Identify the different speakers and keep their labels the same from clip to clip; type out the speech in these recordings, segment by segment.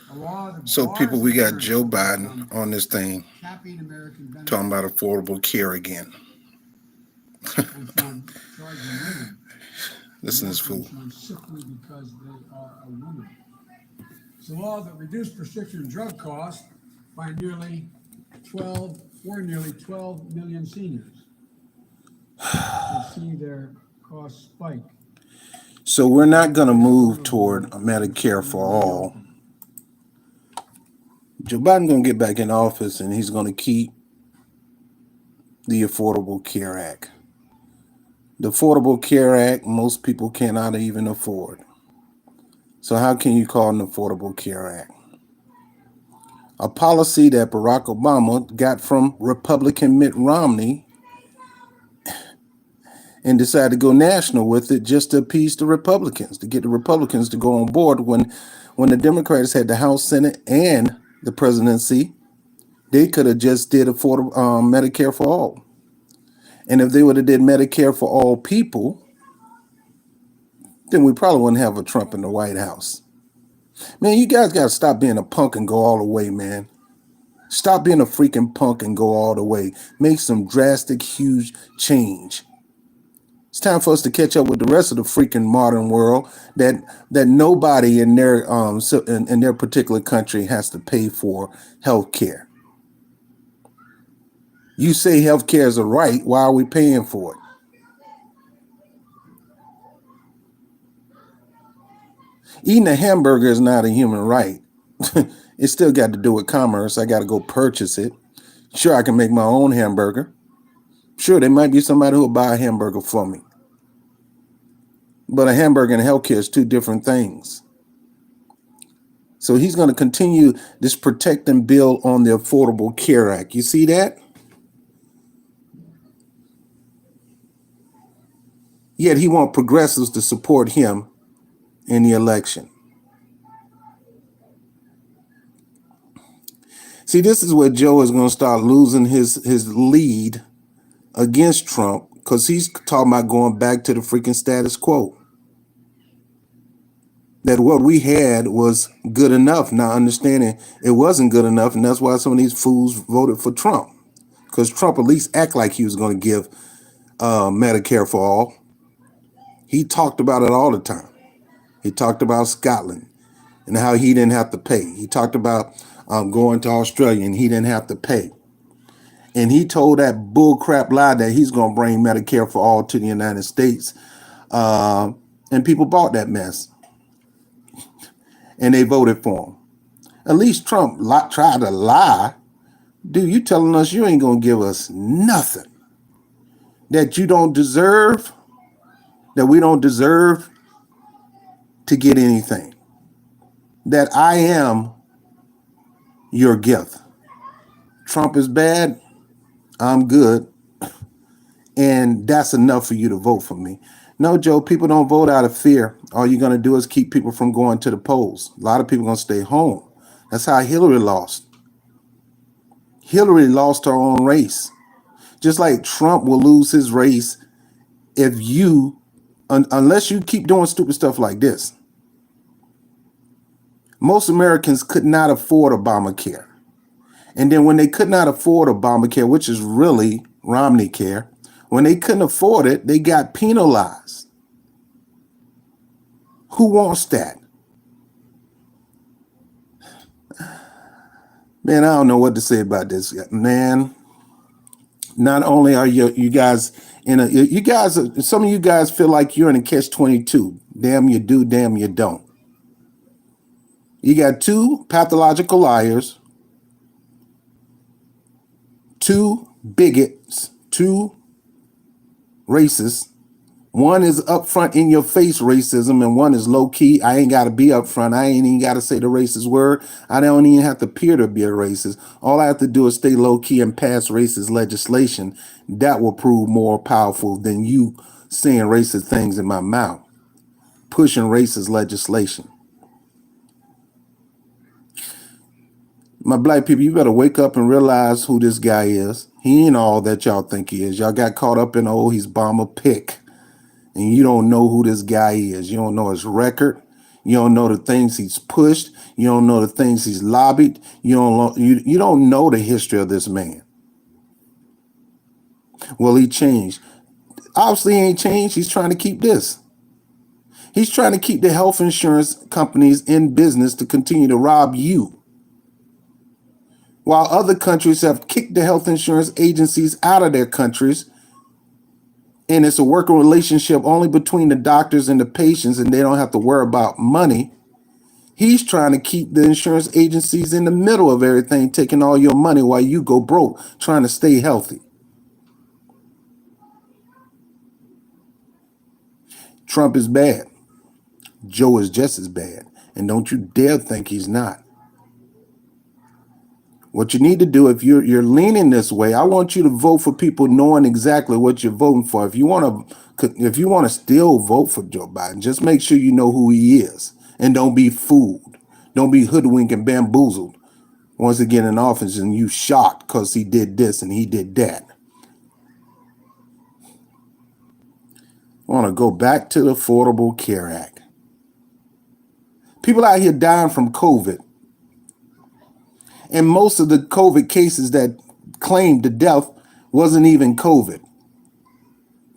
Speaker 1: a law that
Speaker 2: So, people,
Speaker 1: bars
Speaker 2: we got
Speaker 1: Americans
Speaker 2: Joe Biden
Speaker 1: from
Speaker 2: on this thing
Speaker 1: tapping American
Speaker 2: talking about
Speaker 1: benefits
Speaker 2: affordable care again.
Speaker 1: and from charging women
Speaker 2: Listen to
Speaker 1: more
Speaker 2: this
Speaker 1: for
Speaker 2: fool.
Speaker 1: insurance simply because they are a woman. It's a law that reduced prescription drug costs by nearly 12 million seniors who've seen their costs spike
Speaker 2: So, we're
Speaker 1: as
Speaker 2: not going to
Speaker 1: Medicare
Speaker 2: move toward
Speaker 1: affordability
Speaker 2: a
Speaker 1: efforts
Speaker 2: Medicare for
Speaker 1: begin to
Speaker 2: all.
Speaker 1: reopen.
Speaker 2: Joe Biden going to get back in office and he's going to keep the Affordable Care Act. The Affordable Care Act, most people cannot even afford. So, how can you call it an Affordable Care Act? A policy that Barack Obama got from Republican Mitt Romney and decided to go national with it just to appease the Republicans, to get the Republicans to go on board when the Democrats had the House, Senate, and the presidency. They could have just did affordable Medicare for all. And if they would have did Medicare for all people, then we probably wouldn't have a Trump in the White House. Man, you guys got to stop being a punk and go all the way, man. Stop being a freaking punk and go all the way. Make some drastic, huge change. It's time for us to catch up with the rest of the freaking modern world that nobody in their in their particular country has to pay for health care. You say health care is a right, why are we paying for it? Eating a hamburger is not a human right. It still got to do with commerce. I got to go purchase it. Sure, I can make my own hamburger. Sure, there might be somebody who will buy a hamburger for me. But a hamburger and healthcare is two different things. So he's going to continue this protect and build on the Affordable Care Act. You see that? Yet he wants progressives to support him in the election. See, this is where Joe is going to start losing his lead against Trump because he's talking about going back to the freaking status quo. That what we had was good enough, not understanding it wasn't good enough, and that's why some of these fools voted for Trump. Because Trump at least act like he was going to give Medicare for all. He talked about it all the time. He talked about Scotland and how he didn't have to pay. He talked about going to Australia and he didn't have to pay. And he told that bullcrap lie that he's going to bring Medicare for all to the United States. And people bought that mess. And they voted for him. At least Trump tried to lie. Dude, you telling us you ain't going to give us nothing that you don't deserve, that we don't deserve to get anything. That I am your gift. Trump is bad. I'm good. And that's enough for you to vote for me. No, Joe, people don't vote out of fear. All you're going to do is keep people from going to the polls. A lot of people are going to stay home. That's how Hillary lost. Hillary lost her own race. Just like Trump will lose his race if you, unless you keep doing stupid stuff like this. Most Americans could not afford Obamacare. And then when they could not afford Obamacare, which is really Romney Care, when they couldn't afford it, they got penalized. Who wants that? Man, I don't know what to say about this. Man, not only are you guys some of you guys feel like you're in a catch-22. Damn you do, damn you don't. You got two pathological liars, two bigots, two racists. One is upfront in your face racism, and one is low key. I ain't got to be upfront. I ain't even got to say the racist word. I don't even have to appear to be a racist. All I have to do is stay low key and pass racist legislation. That will prove more powerful than you saying racist things in my mouth, pushing racist legislation. My black people, you better wake up and realize who this guy is. He ain't all that y'all think he is. Y'all got caught up in, he's bomber pick. And you don't know who this guy is. You don't know his record. You don't know the things he's pushed. You don't know the things he's lobbied. You don't know the history of this man. Will he change? Obviously, he ain't changed. He's trying to keep this. He's trying to keep the health insurance companies in business to continue to rob you. While other countries have kicked the health insurance agencies out of their countries, and it's a working relationship only between the doctors and the patients, and they don't have to worry about money. He's trying to keep the insurance agencies in the middle of everything, taking all your money while you go broke, trying to stay healthy. Trump is bad. Joe is just as bad. And don't you dare think he's not. What you need to do, if you're leaning this way, I want you to vote for people knowing exactly what you're voting for. If you want to still vote for Joe Biden, just make sure you know who he is and don't be fooled. Don't be hoodwinked and bamboozled once again in office and you shocked because he did this and he did that. I want to go back to the Affordable Care Act. People out here dying from COVID. And most of the COVID cases that claimed the death wasn't even COVID.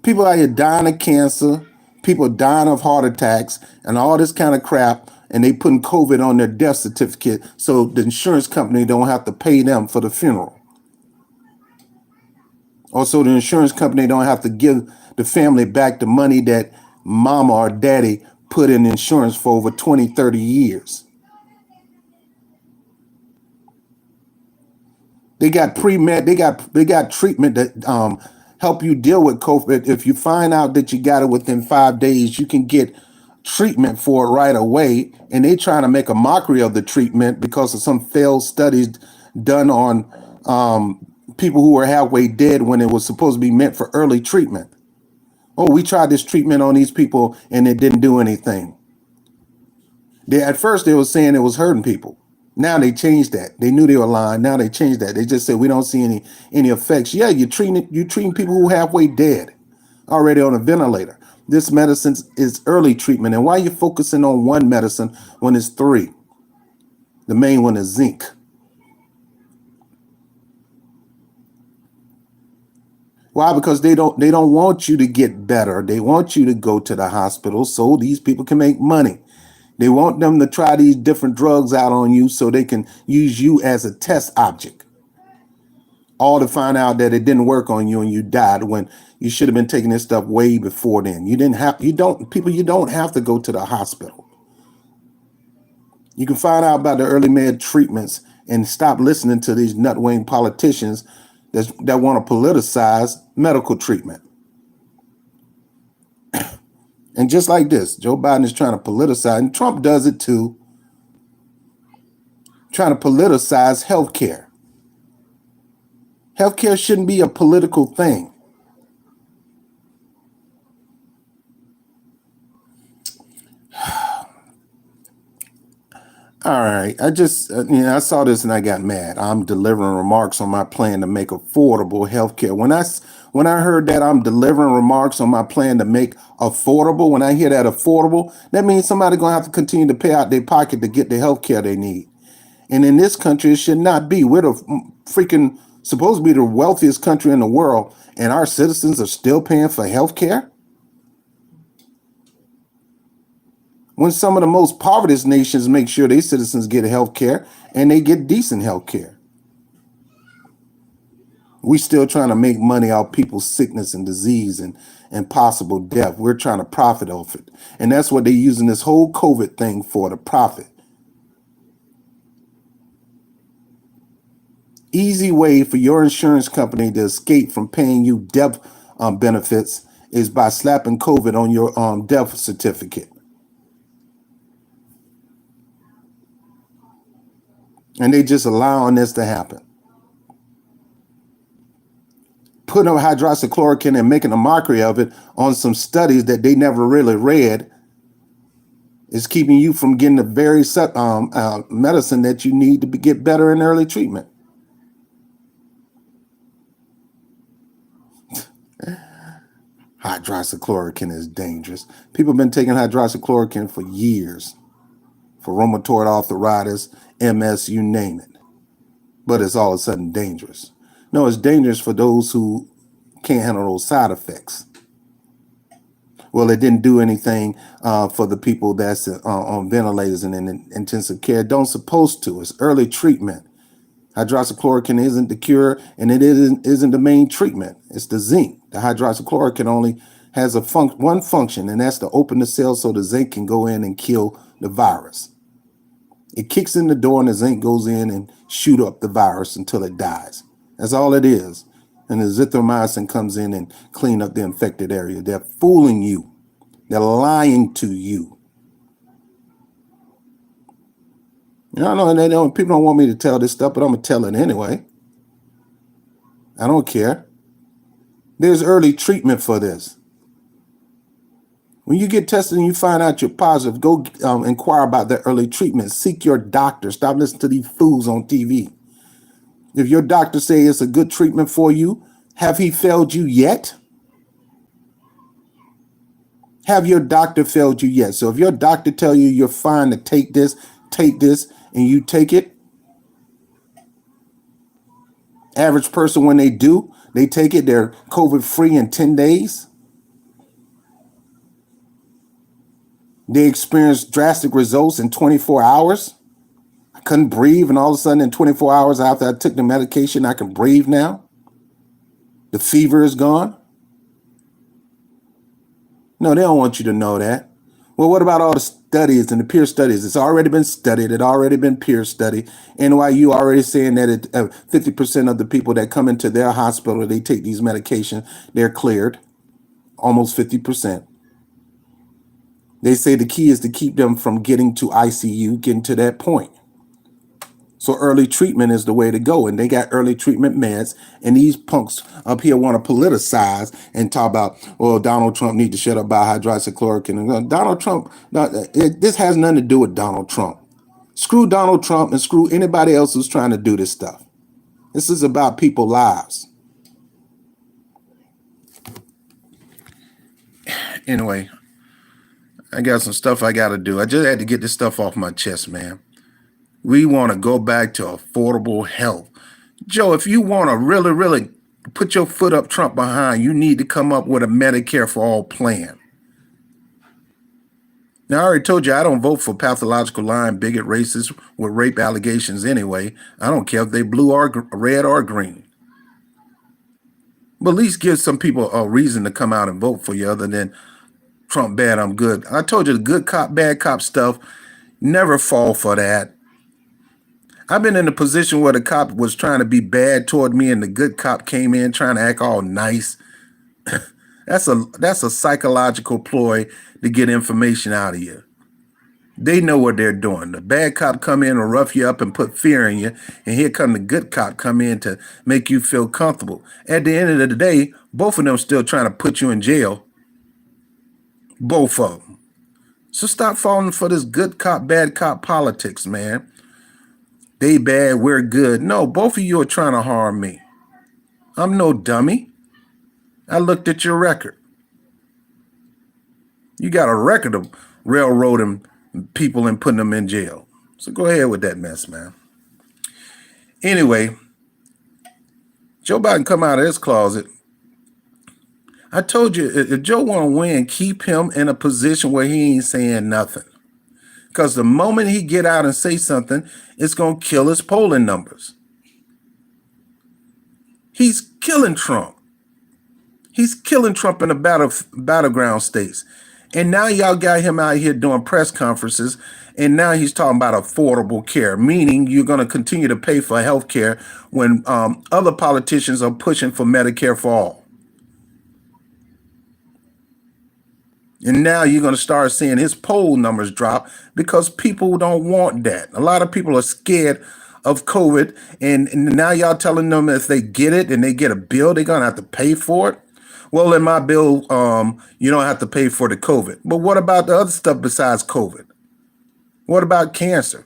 Speaker 2: People out here dying of cancer, people dying of heart attacks, and all this kind of crap, and they putting COVID on their death certificate so the insurance company don't have to pay them for the funeral. Also, the insurance company don't have to give the family back the money that mama or daddy put in insurance for over 20, 30 years. They got pre-med, they got treatment that help you deal with COVID. If you find out that you got it within 5 days, you can get treatment for it right away. And they trying to make a mockery of the treatment because of some failed studies done on people who were halfway dead when it was supposed to be meant for early treatment. Oh, we tried this treatment on these people and it didn't do anything. At first they were saying it was hurting people. Now they changed that. They knew they were lying. Now they changed that. They just said we don't see any effects. Yeah, you're treating people who are halfway dead, already on a ventilator. This medicine is early treatment. And why are you focusing on one medicine when it's three? The main one is zinc. Why? Because they don't want you to get better. They want you to go to the hospital so these people can make money. They want them to try these different drugs out on you so they can use you as a test object. All to find out that it didn't work on you and you died when you should have been taking this stuff way before then. You don't have to go to the hospital. You can find out about the early med treatments and stop listening to these nut-wing politicians that want to politicize medical treatment. And just like this, Joe Biden is trying to politicize, and Trump does it too, trying to politicize healthcare. Healthcare shouldn't be a political thing. All right, I saw this and I got mad. I'm delivering remarks on my plan to make affordable healthcare. When I heard that I'm delivering remarks on my plan to make affordable, when I hear that affordable, that means somebody's gonna have to continue to pay out their pocket to get the healthcare they need. And in this country, it should not be. We're the freaking supposed to be the wealthiest country in the world, and our citizens are still paying for healthcare. When some of the most poverty nations make sure their citizens get health care and they get decent health care. We still trying to make money off people's sickness and disease and possible death. We're trying to profit off it. And that's what they're using this whole COVID thing for, to profit. Easy way for your insurance company to escape from paying you death benefits is by slapping COVID on your death certificate. And they just allowing this to happen. Putting up hydroxychloroquine and making a mockery of it on some studies that they never really read is keeping you from getting the very medicine that you need to get better in early treatment. Hydroxychloroquine is dangerous. People have been taking hydroxychloroquine for years. for rheumatoid arthritis, MS, you name it. But it's all of a sudden dangerous. No, it's dangerous for those who can't handle those side effects. Well, it didn't do anything for the people that's on ventilators and in intensive care. Don't supposed to. It's early treatment. Hydroxychloroquine isn't the cure, and it isn't the main treatment. It's the zinc. The hydroxychloroquine only has one function, and that's to open the cell so the zinc can go in and kill the virus. It kicks in the door, and the zinc goes in and shoot up the virus until it dies. That's all it is. And the azithromycin comes in and clean up the infected area. They're fooling you. They're lying to you. You know, and people don't want me to tell this stuff, but I'm going to tell it anyway. I don't care. There's early treatment for this. When you get tested and you find out you're positive, go inquire about that early treatment. Seek your doctor. Stop listening to these fools on TV. If your doctor says it's a good treatment for you, have he failed you yet? Have your doctor failed you yet? So if your doctor tell you you're fine to take this, and you take it, average person, when they take it, they're COVID-free in 10 days. They experience drastic results in 24 hours. I couldn't breathe, and all of a sudden in 24 hours after I took the medication, I can breathe now. The fever is gone. No, they don't want you to know that. Well, what about all the studies and the peer studies? It's already been studied. It already been peer studied. NYU already saying that 50% of the people that come into their hospital, they take these medications, they're cleared. Almost 50%. They say the key is to keep them from getting to ICU, getting to that point. So early treatment is the way to go. And they got early treatment meds. And these punks up here want to politicize and talk about, well, Donald Trump need to shut up about hydroxychloroquine. And Donald Trump, this has nothing to do with Donald Trump. Screw Donald Trump and screw anybody else who's trying to do this stuff. This is about people's lives. Anyway, I got some stuff I got to do. I just had to get this stuff off my chest, man. We want to go back to affordable health. Joe, if you want to really, really put your foot up Trump behind, you need to come up with a Medicare for all plan. Now, I already told you I don't vote for pathological lying, bigot, racists with rape allegations anyway. I don't care if they blue or red or green. But at least give some people a reason to come out and vote for you other than Trump bad, I'm good. I told you the good cop, bad cop stuff, never fall for that. I've been in a position where the cop was trying to be bad toward me and the good cop came in trying to act all nice. That's a psychological ploy to get information out of you. They know what they're doing. The bad cop come in and rough you up and put fear in you, and here come the good cop come in to make you feel comfortable. At the end of the day, both of them still trying to put you in jail. Both of them. So stop falling for this good cop, bad cop politics, man. They bad, we're good. No, both of you are trying to harm me. I'm no dummy. I looked at your record. You got a record of railroading people and putting them in jail. So go ahead with that mess, man. Anyway, Joe Biden come out of his closet. I told you, if Joe want to win, keep him in a position where he ain't saying nothing. Because the moment he get out and say something, it's going to kill his polling numbers. He's killing Trump. He's killing Trump in the battleground states. And now y'all got him out here doing press conferences, and now he's talking about affordable care, meaning you're going to continue to pay for health care when other politicians are pushing for Medicare for all. And now you're going to start seeing his poll numbers drop because people don't want that. A lot of people are scared of COVID. And now y'all telling them if they get it and they get a bill, they're going to have to pay for it. Well, in my bill, you don't have to pay for the COVID. But what about the other stuff besides COVID? What about cancer?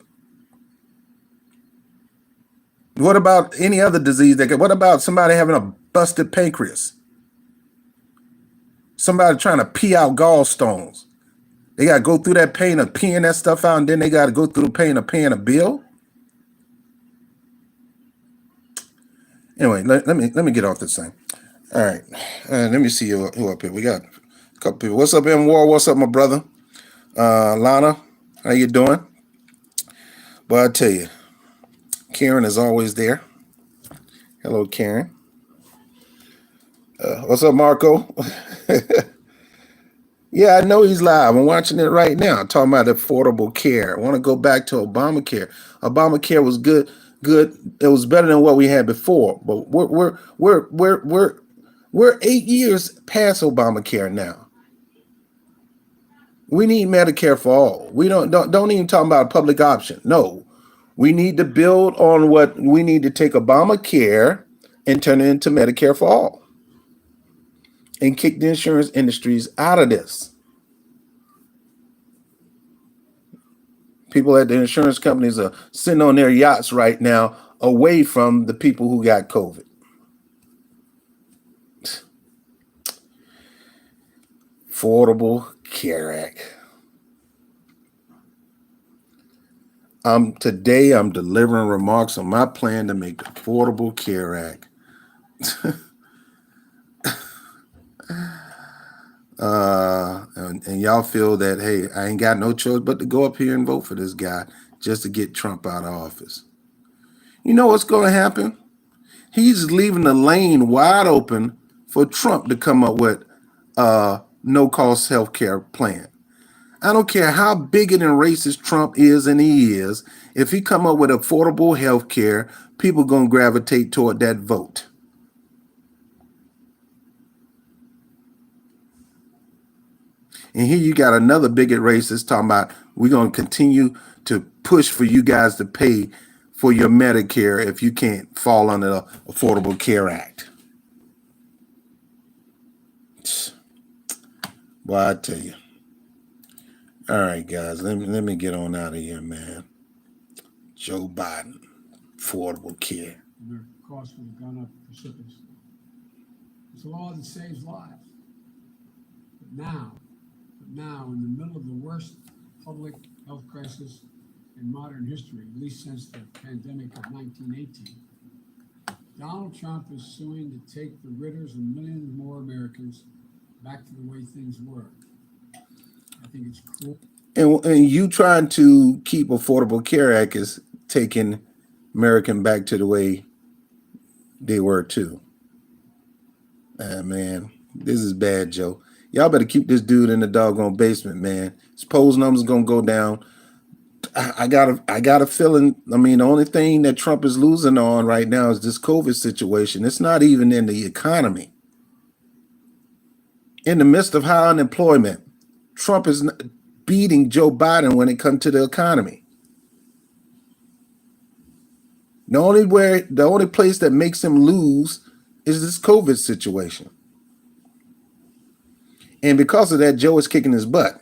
Speaker 2: What about any other disease? What about somebody having a busted pancreas? Somebody trying to pee out gallstones. They got to go through that pain of peeing that stuff out, and then they got to go through the pain of paying a bill. Anyway, let me get off this thing. All right, let me see who up here. We got a couple people. What's up, M War? What's up, my brother? Lana, how you doing? But I tell you, Karen is always there. Hello, Karen. What's up, Marco? Yeah, I know he's live. I'm watching it right now. Talking about affordable care. I want to go back to Obamacare. Obamacare was good. It was better than what we had before. But we're 8 years past Obamacare now. We need Medicare for all. We don't even talk about a public option. No, we need to build on what we need to take Obamacare and turn it into Medicare for all, and kick the insurance industries out of this. People at the insurance companies are sitting on their yachts right now away from the people who got COVID. Affordable Care Act. Today I'm delivering remarks on my plan to make the Affordable Care Act. And y'all feel that, hey, I ain't got no choice but to go up here and vote for this guy just to get Trump out of office. You know what's going to happen? He's leaving the lane wide open for Trump to come up with a no-cost healthcare plan. I don't care how bigot and racist Trump is, and he is. If he come up with affordable healthcare, people going to gravitate toward that vote. And here you got another bigot racist talking about we're going to continue to push for you guys to pay for your Medicare if you can't fall under the Affordable Care Act. Well, I tell you. All right, guys, let me get on out of here, man. Joe Biden, Affordable Care.
Speaker 1: Their costs would have gone up precipitously. It's a law that saves lives. But now, in the middle of the worst public health crisis in modern history, at least since the pandemic of 1918, Donald Trump is suing to take the Ritters and millions more Americans back to the way things were. I think it's cruel.
Speaker 2: And you trying to keep Affordable Care Act is taking American back to the way they were too. Man, this is bad, Joe. Y'all better keep this dude in the doggone basement, man. His polls numbers gonna go down. I got a feeling. I mean, the only thing that Trump is losing on right now is this COVID situation. It's not even in the economy. In the midst of high unemployment, Trump is beating Joe Biden when it comes to the economy. The only place that makes him lose is this COVID situation. And because of that, Joe is kicking his butt.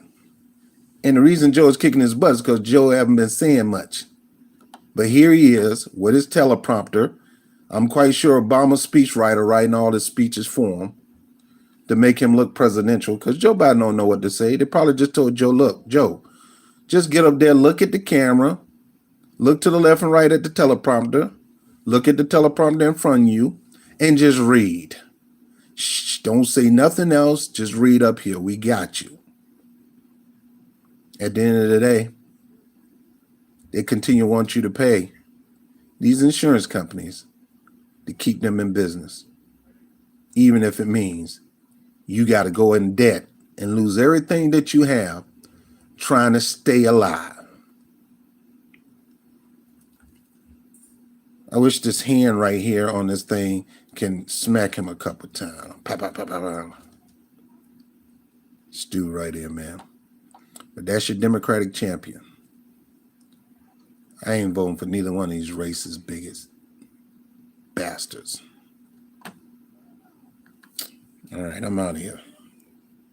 Speaker 2: And the reason Joe is kicking his butt is because Joe haven't been saying much. But here he is with his teleprompter. I'm quite sure Obama's speechwriter writing all his speeches for him to make him look presidential, because Joe Biden don't know what to say. They probably just told Joe, look, Joe, just get up there, look at the camera, look to the left and right at the teleprompter, look at the teleprompter in front of you, and just read. Shh, don't say nothing else. Just read up here. We got you. At the end of the day, they continue to want you to pay these insurance companies to keep them in business, even if it means you got to go in debt and lose everything that you have trying to stay alive. I wish this hand right here on this thing can smack him a couple times. Pop, pop, pop, pop, pop. Stu right here, man. But that's your Democratic champion. I ain't voting for neither one of these racist, bigots, bastards. All right, I'm out of here.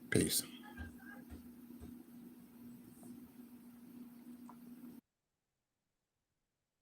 Speaker 2: Peace.